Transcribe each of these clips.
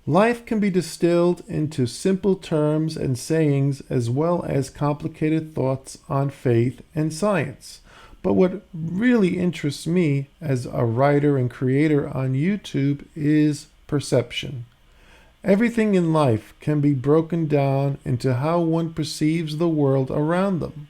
Life can be distilled into simple terms and sayings as well as complicated thoughts on faith and science. But what really interests me as a writer and creator on YouTube is perception. Everything in life can be broken down into how one perceives the world around them.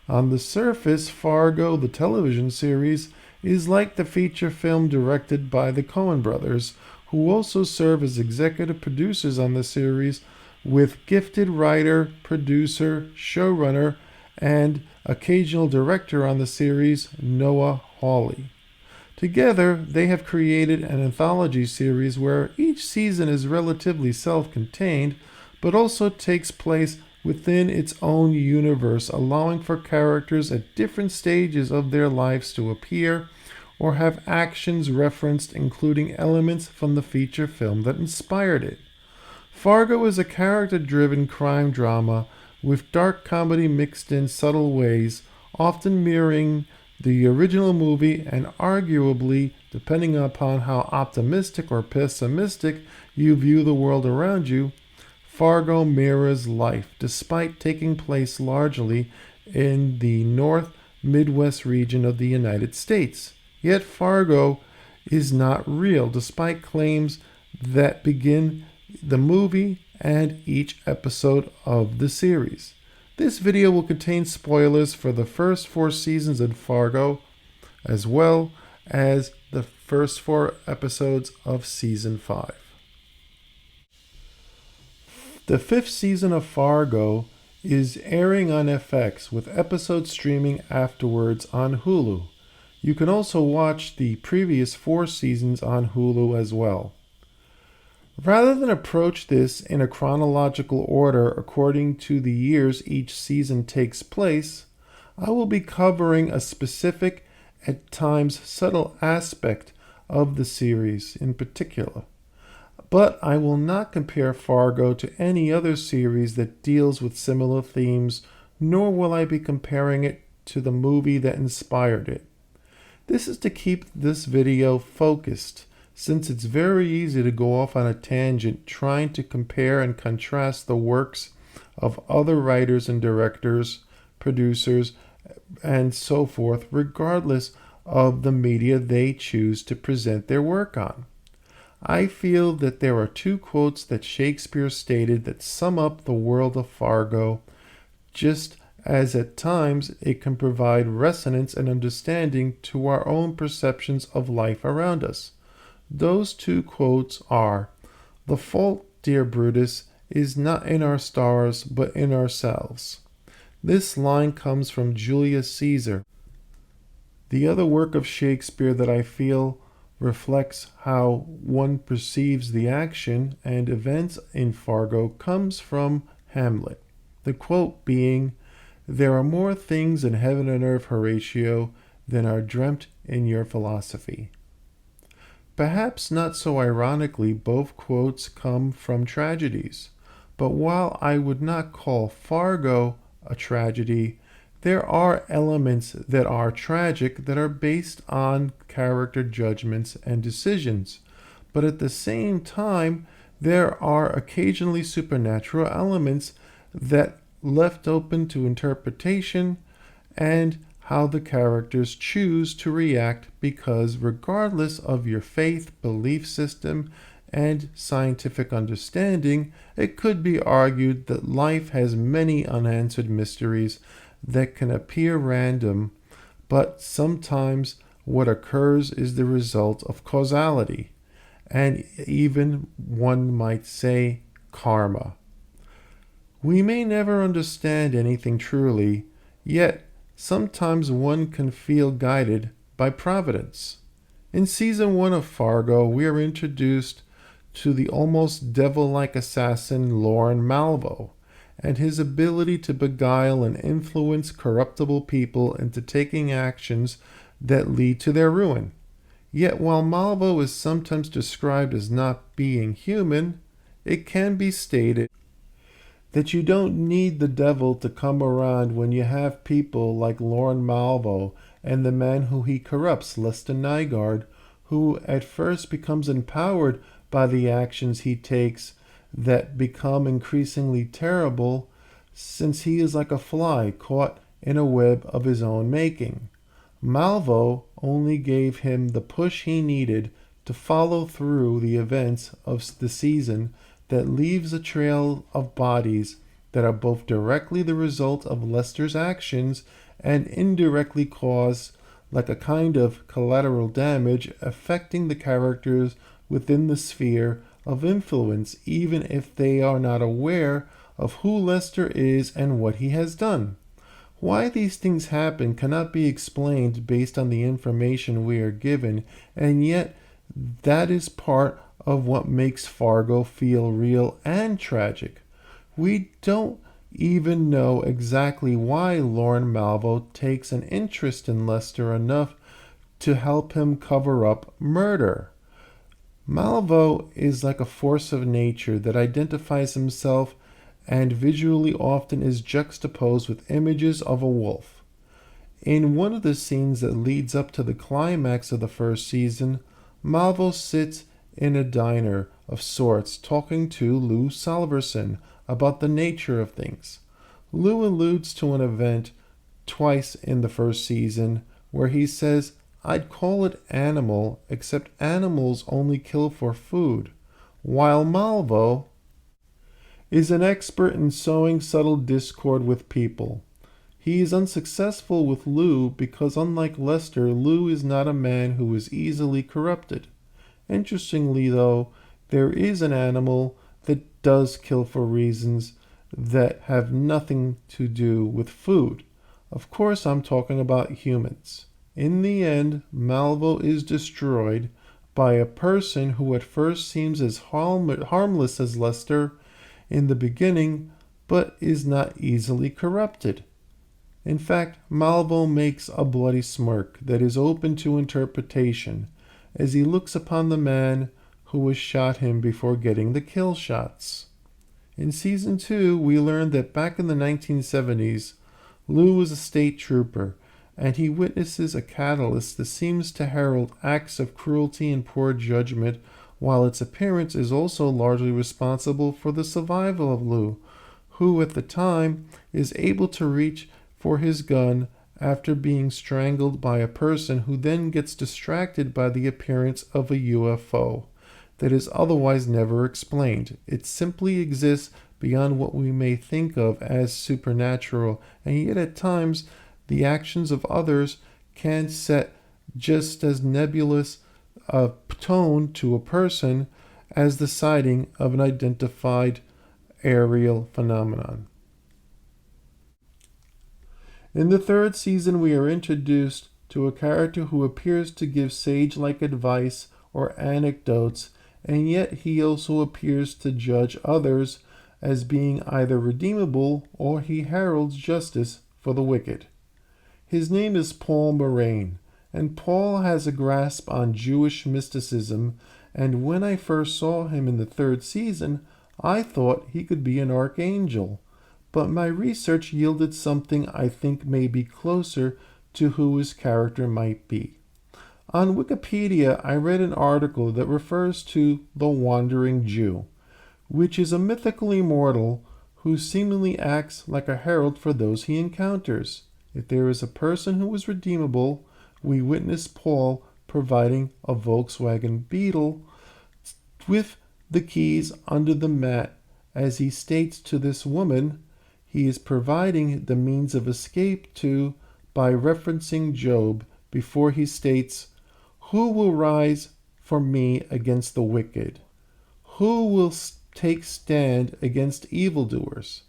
On the surface, Fargo, the television series, is like the feature film directed by the Coen brothers, who also serve as executive producers on the series, with gifted writer, producer, showrunner, and occasional director on the series, Noah Hawley. Together, they have created an anthology series where each season is relatively self-contained, but also takes place within its own universe, allowing for characters at different stages of their lives to appear or have actions referenced, including elements from the feature film that inspired it. Fargo is a character-driven crime drama with dark comedy mixed in subtle ways, often mirroring the original movie and arguably, depending upon how optimistic or pessimistic you view the world around you, Fargo mirrors life, despite taking place largely in the North Midwest region of the United States. Yet Fargo is not real, despite claims that begin the movie and each episode of the series. This video will contain spoilers for the first 4 seasons of Fargo, as well as the first 4 episodes of Season 5. The 5th season of Fargo is airing on FX, with episodes streaming afterwards on Hulu. You can also watch the previous 4 seasons on Hulu as well. Rather than approach this in a chronological order according to the years each season takes place, I will be covering a specific, at times subtle aspect of the series in particular. But I will not compare Fargo to any other series that deals with similar themes, nor will I be comparing it to the movie that inspired it. This is to keep this video focused, since it's very easy to go off on a tangent trying to compare and contrast the works of other writers and directors, producers, and so forth, regardless of the media they choose to present their work on. I feel that there are 2 quotes that Shakespeare stated that sum up the world of Fargo, just as at times it can provide resonance and understanding to our own perceptions of life around us. Those 2 quotes are, "The fault, dear Brutus, is not in our stars, but in ourselves." This line comes from Julius Caesar. The other work of Shakespeare that I feel reflects how one perceives the action and events in Fargo comes from Hamlet. The quote being, "There are more things in heaven and earth, Horatio, than are dreamt in your philosophy." Perhaps not so ironically, both quotes come from tragedies. But while I would not call Fargo a tragedy, there are elements that are tragic that are based on character judgments and decisions. But at the same time, there are occasionally supernatural elements that left open to interpretation and how the characters choose to react, because regardless of your faith, belief system, and scientific understanding, it could be argued that life has many unanswered mysteries that can appear random, but sometimes what occurs is the result of causality, and even one might say karma. We may never understand anything truly, yet sometimes one can feel guided by providence. In season 1 of Fargo, we are introduced to the almost devil-like assassin Lorne Malvo, and his ability to beguile and influence corruptible people into taking actions that lead to their ruin. Yet while Malvo is sometimes described as not being human, it can be stated that you don't need the devil to come around when you have people like Lorne Malvo and the man who he corrupts, Lester Nygaard, who at first becomes empowered by the actions he takes that become increasingly terrible, since he is like a fly caught in a web of his own making. Malvo only gave him the push he needed to follow through the events of the season that leaves a trail of bodies that are both directly the result of Lester's actions and indirectly cause like a kind of collateral damage affecting the characters within the sphere of influence, even if they are not aware of who Lester is and what he has done. Why these things happen cannot be explained based on the information we are given, and yet that is part of what makes Fargo feel real and tragic. We don't even know exactly why Lorne Malvo takes an interest in Lester enough to help him cover up murder. Malvo is like a force of nature that identifies himself and visually often is juxtaposed with images of a wolf. In one of the scenes that leads up to the climax of the first season, Malvo sits in a diner of sorts talking to Lou Salverson about the nature of things. Lou alludes to an event twice in the first season where he says, "I'd call it animal, except animals only kill for food," while Malvo is an expert in sowing subtle discord with people. He is unsuccessful with Lou because, unlike Lester, Lou is not a man who is easily corrupted. Interestingly, though, there is an animal that does kill for reasons that have nothing to do with food. Of course, I'm talking about humans. In the end, Malvo is destroyed by a person who at first seems as harmless as Lester in the beginning, but is not easily corrupted. In fact, Malvo makes a bloody smirk that is open to interpretation as he looks upon the man who has shot him before getting the kill shots. In Season 2, we learned that back in the 1970s, Lou was a state trooper, and he witnesses a catalyst that seems to herald acts of cruelty and poor judgment, while its appearance is also largely responsible for the survival of Lou, who at the time is able to reach for his gun after being strangled by a person who then gets distracted by the appearance of a UFO that is otherwise never explained. It simply exists beyond what we may think of as supernatural, and yet at times the actions of others can set just as nebulous a tone to a person as the sighting of an identified aerial phenomenon. In the third season, we are introduced to a character who appears to give sage-like advice or anecdotes, and yet he also appears to judge others as being either redeemable or he heralds justice for the wicked. His name is Paul Moraine, and Paul has a grasp on Jewish mysticism, and when I first saw him in the third season, I thought he could be an archangel. But my research yielded something I think may be closer to who his character might be. On Wikipedia, I read an article that refers to the Wandering Jew, which is a mythical immortal who seemingly acts like a herald for those he encounters. If there is a person who is redeemable, we witness Paul providing a Volkswagen Beetle with the keys under the mat as he states to this woman he is providing the means of escape to by referencing Job before he states, "Who will rise for me against the wicked? Who will take stand against evildoers?"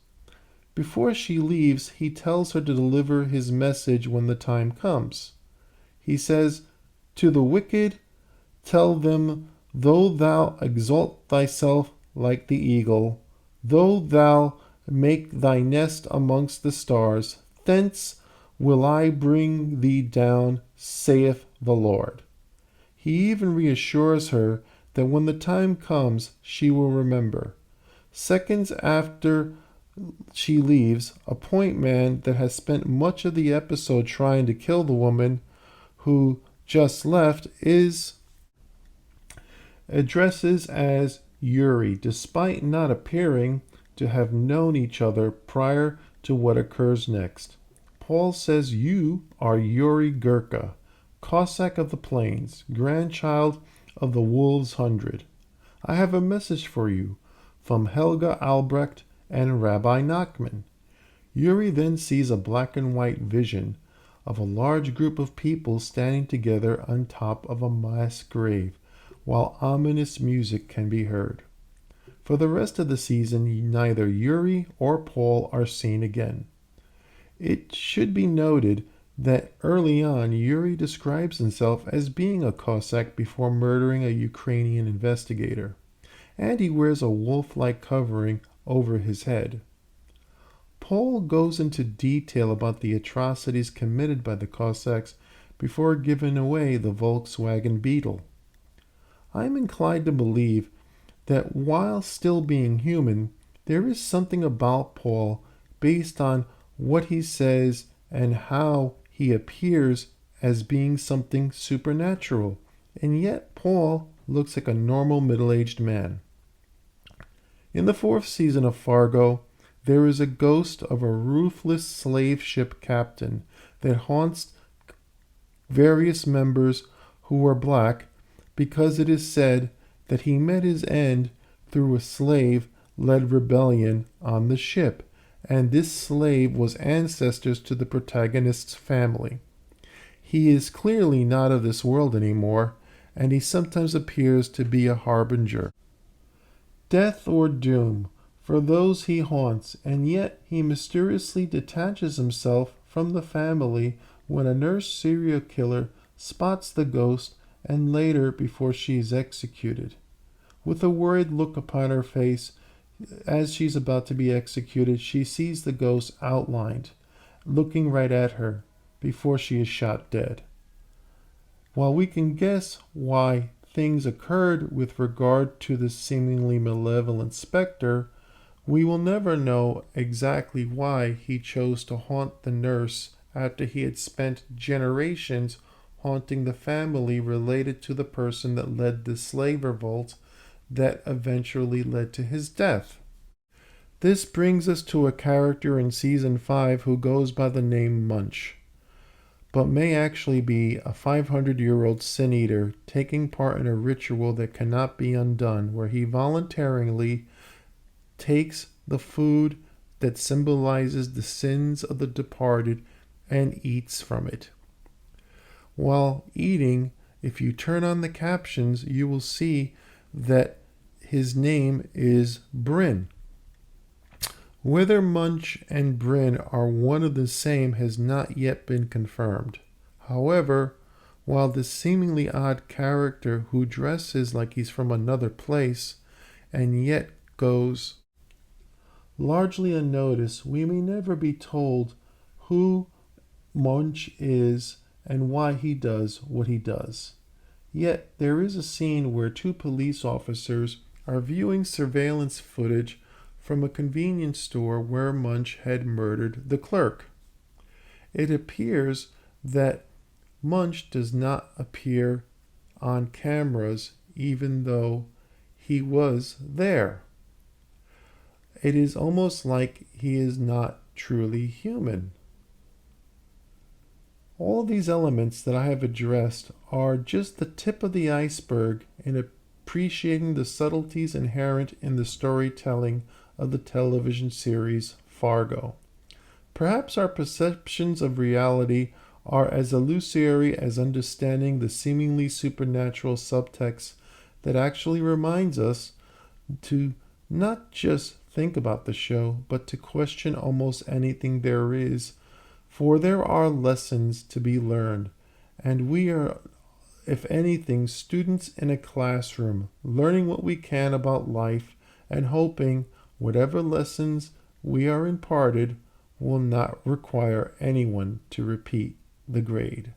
Before she leaves, he tells her to deliver his message when the time comes. He says, "To the wicked, tell them, though thou exalt thyself like the eagle, though thou make thy nest amongst the stars, thence will I bring thee down, saith the Lord." He even reassures her that when the time comes, she will remember. Seconds after she leaves, a point man that has spent much of the episode trying to kill the woman who just left is addresses as Yuri, despite not appearing to have known each other prior to what occurs next. Paul says, "You are Yuri Gurka, Cossack of the Plains, grandchild of the Wolves' Hundred. I have a message for you from Helga Albrecht and Rabbi Nachman." Yuri then sees a black and white vision of a large group of people standing together on top of a mass grave, while ominous music can be heard. For the rest of the season, neither Yuri or Paul are seen again. It should be noted that early on, Yuri describes himself as being a Cossack before murdering a Ukrainian investigator, and he wears a wolf-like covering over his head. Paul goes into detail about the atrocities committed by the Cossacks before giving away the Volkswagen Beetle. I'm inclined to believe that while still being human, there is something about Paul based on what he says and how he appears as being something supernatural, and yet Paul looks like a normal middle-aged man. In the 4th season of Fargo, there is a ghost of a ruthless slave ship captain that haunts various members who are black because it is said that he met his end through a slave-led rebellion on the ship, and this slave was ancestors to the protagonist's family. He is clearly not of this world anymore, and he sometimes appears to be a harbinger. Death or doom for those he haunts, and yet he mysteriously detaches himself from the family when a nurse serial killer spots the ghost and later before she is executed. With a worried look upon her face, as she's about to be executed, she sees the ghost outlined, looking right at her before she is shot dead. While we can guess why things occurred with regard to the seemingly malevolent specter, we will never know exactly why he chose to haunt the nurse after he had spent generations haunting the family related to the person that led the slave revolt that eventually led to his death. This brings us to a character in Season 5 who goes by the name Munch, but may actually be a 500-year-old sin-eater taking part in a ritual that cannot be undone, where he voluntarily takes the food that symbolizes the sins of the departed and eats from it. While eating, if you turn on the captions, you will see that his name is Bryn. Whether Munch and Bryn are one of the same has not yet been confirmed. However, while this seemingly odd character who dresses like he's from another place and yet goes largely unnoticed, we may never be told who Munch is and why he does what he does. Yet there is a scene where 2 police officers are viewing surveillance footage from a convenience store where Munch had murdered the clerk. It appears that Munch does not appear on cameras even though he was there. It is almost like he is not truly human. All of these elements that I have addressed are just the tip of the iceberg in appreciating the subtleties inherent in the storytelling of the television series Fargo. Perhaps our perceptions of reality are as illusory as understanding the seemingly supernatural subtext that actually reminds us to not just think about the show, but to question almost anything there is. For there are lessons to be learned, and we are, if anything, students in a classroom, learning what we can about life and hoping whatever lessons we are imparted will not require anyone to repeat the grade.